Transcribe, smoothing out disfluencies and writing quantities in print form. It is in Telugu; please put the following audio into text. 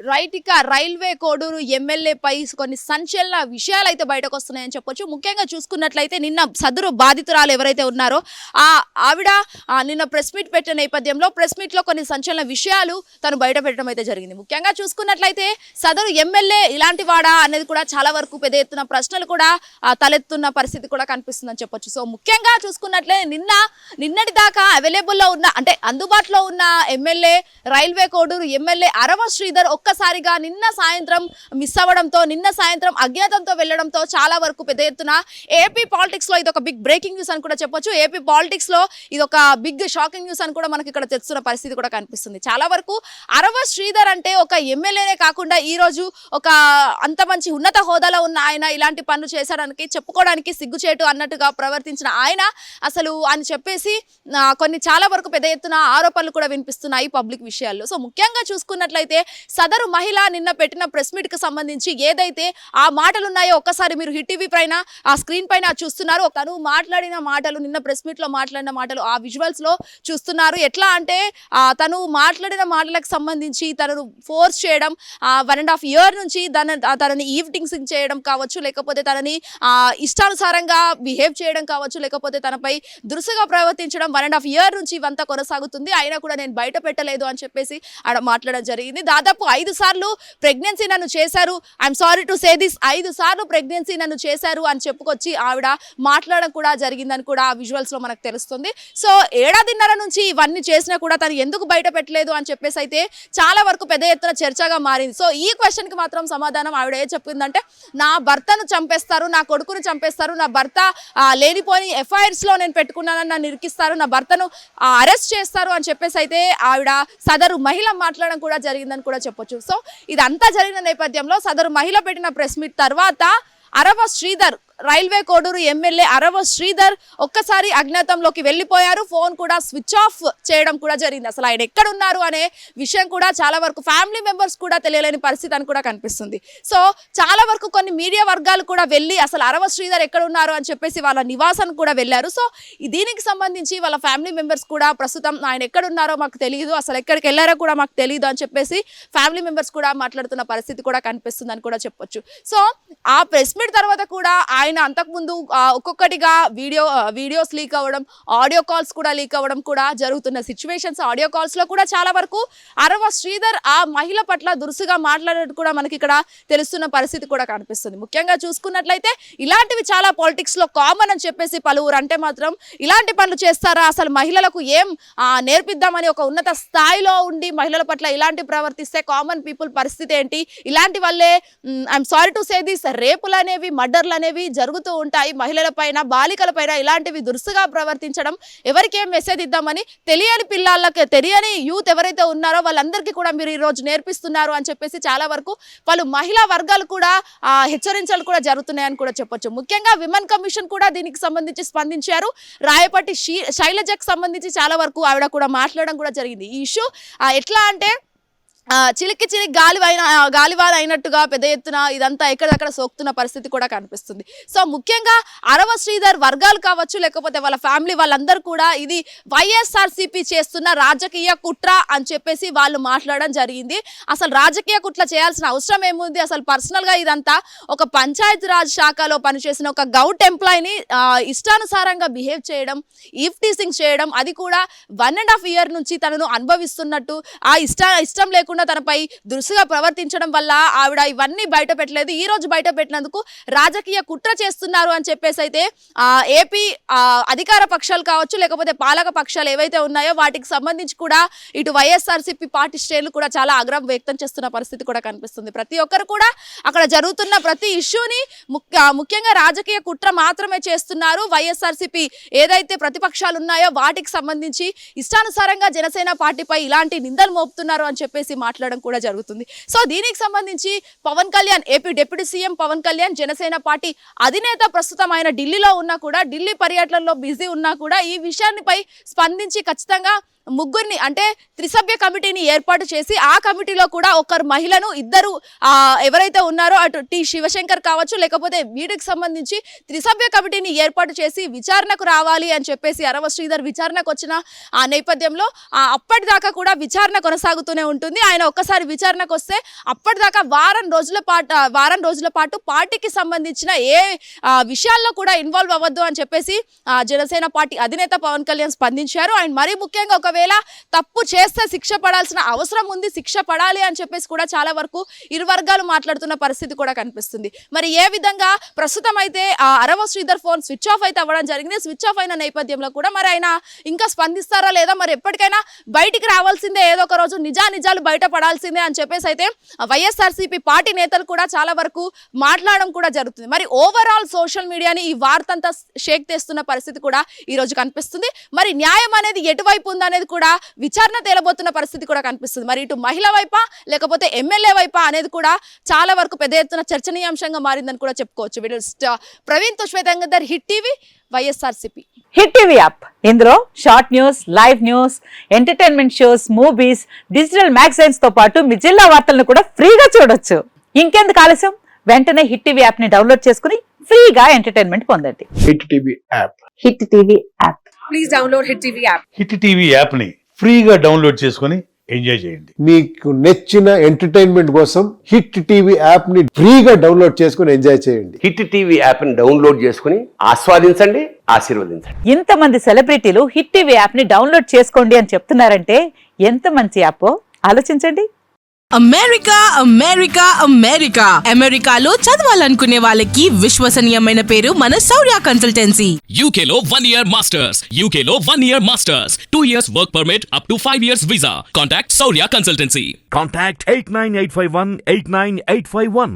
రైట్. ఇక రైల్వే కోడూరు ఎమ్మెల్యేపై కొన్ని సంచలన విషయాలు అయితే బయటకు వస్తున్నాయని చెప్పొచ్చు. ముఖ్యంగా చూసుకున్నట్లయితే నిన్న సదరు బాధితురాలు ఎవరైతే ఉన్నారో ఆవిడ నిన్న ప్రెస్ మీట్ పెట్టిన నేపథ్యంలో ప్రెస్ మీట్ లో కొన్ని సంచలన విషయాలు తను బయట పెట్టడం అయితే జరిగింది. ముఖ్యంగా చూసుకున్నట్లయితే సదరు ఎమ్మెల్యే ఇలాంటి వాడా అనేది కూడా చాలా వరకు పెద్ద ఎత్తున ప్రశ్నలు కూడా తలెత్తున్న పరిస్థితి కూడా కనిపిస్తుందని చెప్పొచ్చు. సో ముఖ్యంగా చూసుకున్నట్లే నిన్నటి దాకా అవైలబుల్లో ఉన్న అంటే అందుబాటులో ఉన్న ఎమ్మెల్యే రైల్వే కోడూరు ఎమ్మెల్యే అరవ శ్రీధర్ ఒక్కసారిగా నిన్న సాయంత్రం మిస్ అవ్వడంతో నిన్న సాయంత్రం అజ్ఞాతంతో వెళ్లడంతో చాలా వరకు పెద్ద ఎత్తున ఏపీ పాలిటిక్స్ లో ఇది ఒక బిగ్ బ్రేకింగ్ న్యూస్ అని కూడా చెప్పొచ్చు. ఏపీ పాలిటిక్స్ లో ఇది ఒక బిగ్ షాకింగ్ న్యూస్ అని కూడా మనకి ఇక్కడ తెస్తున్న పరిస్థితి కూడా కనిపిస్తుంది. చాలా వరకు అరవ శ్రీధర్ అంటే ఒక ఎమ్మెల్యేనే కాకుండా ఈ రోజు ఒక అంత మంచి ఉన్నత హోదాలో ఉన్న ఆయన ఇలాంటి పనులు చేశాడానికి చెప్పుకోవడానికి సిగ్గుచేటు అన్నట్టుగా ప్రవర్తించిన ఆయన అసలు అని చెప్పేసి కొన్ని చాలా వరకు పెద్ద ఎత్తున ఆరోపణలు కూడా వినిపిస్తున్నాయి పబ్లిక్ విషయాల్లో. సో ముఖ్యంగా చూసుకున్నట్లయితే సదరు మహిళ నిన్న పెట్టిన ప్రెస్ మీట్ కి సంబంధించి ఏదైతే ఆ మాటలు ఉన్నాయో ఒక్కసారి మీరు హిట్ టీవీ పైన ఆ స్క్రీన్ పైన చూస్తున్నారు. తను మాట్లాడిన మాటలు నిన్న ప్రెస్ మీట్ లో మాట్లాడిన మాటలు ఆ విజువల్స్ లో చూస్తున్నారు. ఎట్లా అంటే తను మాట్లాడిన మాటలకు సంబంధించి తనను ఫోర్స్ చేయడం 1.5 year నుంచి తనని ఈవిటింగ్సింగ్ చేయడం కావచ్చు, లేకపోతే తనని ఇష్టానుసారంగా బిహేవ్ చేయడం కావచ్చు, లేకపోతే తనపై దురుసుగా ప్రవర్తించడం 1.5 year నుంచి ఇవంతా కొనసాగుతుంది. అయినా కూడా నేను బయట పెట్టలేదు అని చెప్పేసి ఆడ మాట్లాడడం జరిగింది. దాదాపు 5 సార్లు ప్రెగ్నెన్సీ నన్ను చేశారు, I'm sorry to say this, 5 సార్లు ప్రెగ్నెన్సీ నన్ను చేశారు అని చెప్పుకొచ్చి ఆవిడ మాట్లాడడం కూడా జరిగిందని కూడా ఆ విజువల్స్ లో మనకు తెలుస్తుంది. సో 1.5 నుంచి ఇవన్నీ చేసినా కూడా తను ఎందుకు బయట పెట్టలేదు అని చెప్పేసి అయితే చాలా వరకు పెద్ద ఎత్తున చర్చగా మారింది. సో ఈ క్వశ్చన్ కి మాత్రం సమాధానం ఆవిడ ఏ చెప్పిందంటే, నా భర్తను చంపేస్తారు, నా కొడుకును చంపేస్తారు, నా భర్త లేనిపోని ఎఫ్ఐఆర్స్ లో నేను పెట్టుకున్నానని నన్ను ఇరికిస్తారు, నా భర్తను అరెస్ట్ చేస్తారు అని చెప్పేసి అయితే ఆవిడ సదరు మహిళ మాట్లాడడం కూడా జరిగిందని కూడా చెప్పొచ్చు. సో ఇదంతా జరిగిన నేపథ్యంలో సదరు మహిళ పెట్టిన ప్రెస్ మీట్ తర్వాత అరవ శ్రీధర్ రైల్వే కోడూరు ఎమ్మెల్యే అరవ శ్రీధర్ ఒక్కసారి అజ్ఞాతంలోకి వెళ్ళిపోయారు. ఫోన్ కూడా స్విచ్ ఆఫ్ చేయడం కూడా జరిగింది. అసలు ఆయన ఎక్కడున్నారు అనే విషయం కూడా చాలా వరకు ఫ్యామిలీ మెంబర్స్ కూడా తెలియలేని పరిస్థితి అని కూడా కనిపిస్తుంది. సో చాలా వరకు కొన్ని మీడియా వర్గాలు కూడా వెళ్ళి అసలు అరవ శ్రీధర్ ఎక్కడున్నారు అని చెప్పేసి వాళ్ళ నివాసానికి కూడా వెళ్ళారు. సో దీనికి సంబంధించి వాళ్ళ ఫ్యామిలీ మెంబర్స్ కూడా ప్రస్తుతం ఆయన ఎక్కడున్నారో మాకు తెలియదు, అసలు ఎక్కడికి వెళ్ళారో కూడా మాకు తెలియదు అని చెప్పేసి ఫ్యామిలీ మెంబర్స్ కూడా మాట్లాడుతున్న పరిస్థితి కూడా కనిపిస్తుంది అని కూడా చెప్పొచ్చు. సో ఆ ప్రెస్ మీట్ తర్వాత కూడా ఆయన అంతకుముందు ఒక్కొక్కటిగా వీడియోస్ లీక్ అవ్వడం, ఆడియో కాల్స్ కూడా లీక్ అవ్వడం కూడా జరుగుతున్న సిచ్యువేషన్స్. ఆడియో కాల్స్ లో కూడా చాలా వరకు అరవ శ్రీధర్ ఆ మహిళ పట్ల దురుసుగా మాట్లాడేది కూడా మనకి ఇక్కడ తెలుస్తున్న పరిస్థితి కూడా కనిపిస్తుంది. ముఖ్యంగా చూసుకున్నట్లయితే ఇలాంటివి చాలా పాలిటిక్స్ లో కామన్ అని చెప్పేసి పలువురు అంటే మాత్రం ఇలాంటి పనులు చేస్తారా, అసలు మహిళలకు ఏం నేర్పిద్దామని ఒక ఉన్నత స్థాయిలో ఉండి మహిళల పట్ల ఇలాంటి ప్రవర్తిస్తే కామన్ పీపుల్ పరిస్థితి ఏంటి, ఇలాంటి వల్లే I'm sorry to say this రేపులు అనేవి మర్డర్లు అనేవి జరుగుతూ ఉంటాయి. మహిళల పైన బాలికల పైన ఇలాంటివి దురుసుగా ప్రవర్తించడం ఎవరికేం మెసేజ్ ఇద్దామని తెలియని పిల్లలకి తెలియని యూత్ ఎవరైతే ఉన్నారో వాళ్ళందరికీ కూడా మీరు ఈ రోజు నేర్పిస్తున్నారు అని చెప్పేసి చాలా వరకు పలు మహిళా వర్గాలు కూడా హెచ్చరించలు కూడా జరుగుతున్నాయని కూడా చెప్పొచ్చు. ముఖ్యంగా విమెన్ కమిషన్ కూడా దీనికి సంబంధించి స్పందించారు. రాయపట్టి శైలజకు సంబంధించి చాలా వరకు ఆవిడ కూడా మాట్లాడడం కూడా జరిగింది. ఈ ఇష్యూ ఎట్లా అంటే చిలికి గాలివాన అయినట్టుగా పెద్ద ఎత్తున ఇదంతా ఎక్కడెక్కడ సోకుతున్న పరిస్థితి కూడా కనిపిస్తుంది. సో ముఖ్యంగా అరవ శ్రీధర్ వర్గాలు కావచ్చు, లేకపోతే వాళ్ళ ఫ్యామిలీ వాళ్ళందరూ కూడా ఇది వైఎస్ఆర్సీపీ చేస్తున్న రాజకీయ కుట్ర అని చెప్పేసి వాళ్ళు మాట్లాడడం జరిగింది. అసలు రాజకీయ కుట్ర చేయాల్సిన అవసరం ఏముంది, అసలు పర్సనల్ గా ఇదంతా ఒక పంచాయతీరాజ్ శాఖలో పనిచేసిన ఒక గౌట్ ఎంప్లాయీని ఇష్టానుసారంగా బిహేవ్ చేయడం, ఈవ్టీసింగ్ చేయడం, అది కూడా 1.5 year నుంచి తనను అనుభవిస్తున్నట్టు ఆ ఇష్టం లేకుండా తనపై దురుసుగా ప్రవర్తించడం వల్ల ఆవిడ ఇవన్నీ బయట పెట్టలేదు. ఈ రోజు బయట పెట్టినందుకు రాజకీయ కుట్ర చేస్తున్నారు అని చెప్పేసి అయితే ఏపీ అధికార పక్షాలు కావచ్చు, లేకపోతే పాలక పక్షాలు ఏవైతే ఉన్నాయో వాటికి సంబంధించి కూడా ఇటు వైఎస్ఆర్సీపీ పార్టీ శ్రేణులు కూడా చాలా ఆగ్రహం వ్యక్తం చేస్తున్న పరిస్థితి కూడా కనిపిస్తుంది. ప్రతి ఒక్కరు కూడా అక్కడ జరుగుతున్న ప్రతి ఇష్యూని ముఖ్యంగా రాజకీయ కుట్ర మాత్రమే చేస్తున్నారు. వైఎస్ఆర్సీపీ ఏదైతే ప్రతిపక్షాలు ఉన్నాయో వాటికి సంబంధించి ఇష్టానుసారంగా జనసేన పార్టీపై ఇలాంటి నిందలు మోపుతున్నారు అని చెప్పేసి మాట్లాడడం కూడా జరుగుతుంది. సో దీనికి సంబంధించి Pawan Kalyan, AP deputy CM Pawan Kalyan, Janasena party అధినేత ప్రస్తుతం ఆయన ఢిల్లీలో ఉన్నా కూడా, ఢిల్లీ పర్యటనలో బిజీ ఉన్నా కూడా ఈ విషయాన్నిపై స్పందించి ఖచ్చితంగా ముగ్గురిని అంటే త్రిసభ్య కమిటీని ఏర్పాటు చేసి ఆ కమిటీలో కూడా ఒకరు మహిళను ఇద్దరు ఎవరైతే ఉన్నారో అటు టి శివశంకర్ కావచ్చు లేకపోతే వీటికి సంబంధించి త్రిసభ్య కమిటీని ఏర్పాటు చేసి విచారణకు రావాలి అని చెప్పేసి అరవ శ్రీధర్ విచారణకు వచ్చిన ఆ నేపథ్యంలో అప్పటిదాకా కూడా విచారణ కొనసాగుతూనే ఉంటుంది. ఆయన ఒక్కసారి విచారణకు వస్తే అప్పటిదాకా వారం రోజుల పాటు పార్టీకి సంబంధించిన ఏ విషయాల్లో కూడా ఇన్వాల్వ్ అవ్వద్దు అని చెప్పేసి జనసేన పార్టీ అధినేత పవన్ కళ్యాణ్ స్పందించారు. ఆయన మరీ ముఖ్యంగా ఒకవేళ తప్పు చేస్తే శిక్ష పడాల్సిన అవసరం ఉంది, శిక్ష పడాలి అని చెప్పేసి కూడా చాలా వరకు ఇరు వర్గాలు మాట్లాడుతున్న పరిస్థితి కూడా కనిపిస్తుంది. మరి ఏ విధంగా ప్రస్తుతం అయితే అరవ శ్రీధర్ ఫోన్ స్విచ్ ఆఫ్ అయితే అవ్వడం జరిగింది. స్విచ్ ఆఫ్ అయిన నేపథ్యంలో కూడా మరి ఆయన ఇంకా స్పందిస్తారా లేదా, మరి ఎప్పటికైనా బయటికి రావాల్సిందే, ఏదో ఒక రోజు నిజాలు బయట పడాల్సిందే అని చెప్పేసి అయితే వైఎస్ఆర్సీపీ పార్టీ నేతలు కూడా చాలా వరకు మాట్లాడడం కూడా జరుగుతుంది. మరి ఓవరాల్ సోషల్ మీడియాని ఈ వార్త అంతా షేక్ తెస్తున్న పరిస్థితి కూడా ఈ రోజు కనిపిస్తుంది. మరి న్యాయం అనేది ఎటువైపు ఉందనేది కూడా విచారణ తేలబోతున్న పరిస్థితి కూడా కనిపిస్తుంది. మరి ఇటు మహిళ వైపా లేకపోతే ఎమ్మెల్యే వైపా అనేది కూడా చాలా వరకు పెద్ద ఎత్తున చర్చనీయాంశంగా మారిందని కూడా చెప్పుకోవచ్చు. ప్రవీణ్ తో శ్వేతంగర్, Hit TV, YSRCP. Hit TV app, ఇందులో short news, live news, entertainment shows, movies, digital magazines తో పాటు మీ జిల్లా వార్తలను కూడా ఫ్రీగా చూడొచ్చు. ఇంకెందుకు ఆలస్యం, వెంటనే హిట్ టీవీ యాప్ ని డౌన్లోడ్ చేసుకుని ఫ్రీగా ఎంటర్టైన్మెంట్ పొందండి. Hit TV app. Hit TV app. Please download hit TV app. Hit TV app ని ఫ్రీగా డౌన్లోడ్ చేసుకొని ఎంజాయ్ చేయండి. మీకు నచ్చిన ఎంటర్టైన్మెంట్ కోసం హిట్ టీవీ యాప్ ని ఫ్రీగా డౌన్లోడ్ చేసుకొని ఎంజాయ్ చేయండి. హిట్ టీవీ యాప్ ని డౌన్లోడ్ చేసుకుని ఆస్వాదించండి, ఆశీర్వదించండి. ఇంతమంది సెలబ్రిటీలు హిట్ టీవీ యాప్ ని డౌన్లోడ్ చేసుకోండి అని చెప్తున్నారంటే ఎంత మంచి యాప్ ఆలోచించండి. అమెరికా అమెరికా అమెరికా అమెరికాలో చదవాలనుకునే వాళ్ళకి విశ్వసనీయమైన పేరు మన శౌర్య కన్సల్టెన్సీ. UK లో 1 year masters, UK లో 1 year masters, 2 years work permit up to 5 years visa. Contact Saurya Consultancy. Contact 89851 89851.